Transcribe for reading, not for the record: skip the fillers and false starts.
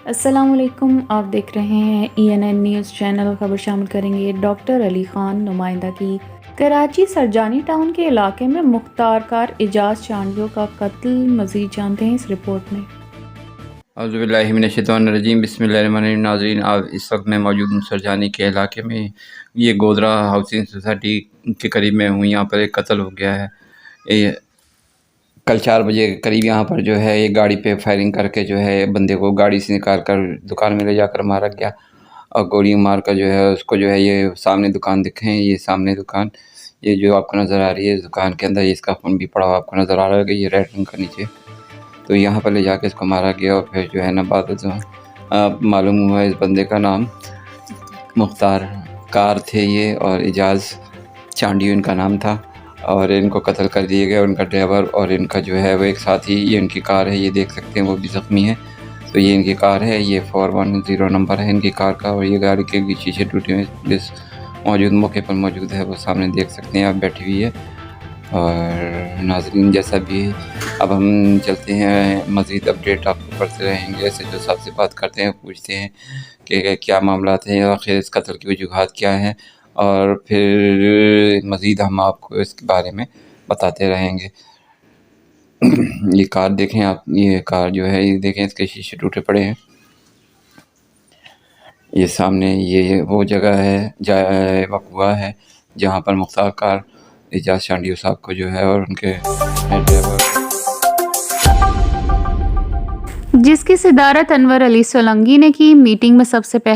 अस्सलामुअलैकुम, आप देख रहे हैं ENN न्यूज़ चैनल। खबर शामिल करेंगे डॉक्टर अली ख़ान नुमाइंदा की कराची सरजानी टाउन के इलाके में मुख्तार कार एजाज चांडियों का कत्ल। मज़ीद जानते हैं इस रिपोर्ट में। औज़ुबिल्लाहिमिनश्शैतानिर्रजीम बिस्मिल्लाहिर्रहमानिर्रहीम। नाज़रीन, आप इस वक्त मैं मौजूद हूँ सरजानी के इलाके में। ये गोदरा हाउसिंग सोसाइटी के करीब में हूँ। यहाँ पर एक कत्ल हो गया है। ये कल 4 बजे के करीब यहाँ पर जो है एक गाड़ी पे फायरिंग करके जो है बंदे को गाड़ी से निकाल कर दुकान में ले जाकर मारा गया और गोली मार कर जो है उसको जो है ये सामने दुकान दिखें, ये सामने दुकान, ये जो आपको नज़र आ रही है, इस दुकान के अंदर इसका फ़ोन भी पड़ा हुआ आपको नज़र आ रहा है, ये रेड रंग का नीचे। तो यहाँ पर ले जाके इसको मारा गया और फिर जो है ना बाद जो मालूम हुआ इस बंदे का नाम मुख्तार कार थे ये और एजाज़ चांडियो इनका नाम था और इनको कत्ल कर दिया गया। उनका ड्राइवर और इनका जो है वो एक साथी, ये इनकी कार है, ये देख सकते हैं, वो भी ज़ख्मी है। तो ये इनकी कार है, ये 410 नंबर है इनकी कार का और ये गाड़ी के शीशे टूटे हुए पुलिस मौजूद मौके पर मौजूद है, वो सामने देख सकते हैं आप, बैठी हुई है। और नाज़रीन, जैसा भी अब हम चलते हैं, मज़ीद अपडेट आपको करते रहेंगे। ऐसे जो साहब से बात करते हैं, पूछते हैं कि क्या मामलात हैं, आखिर इस कत्ल की वजूहात क्या हैं, और फिर मज़ीद हम आपको इसके बारे में बताते रहेंगे। ये कार देखें आप, ये कार जो है ये देखें, इसके शीशे टूटे पड़े हैं। ये सामने ये वो जगह है जहाँ वक़्वा है जहाँ पर मुख्तार कार एजाज चांडियो साहब को जो है और उनके ड्राइवर जिसकी सदारत अनवर अली सोलंकी ने की। मीटिंग में सबसे पहले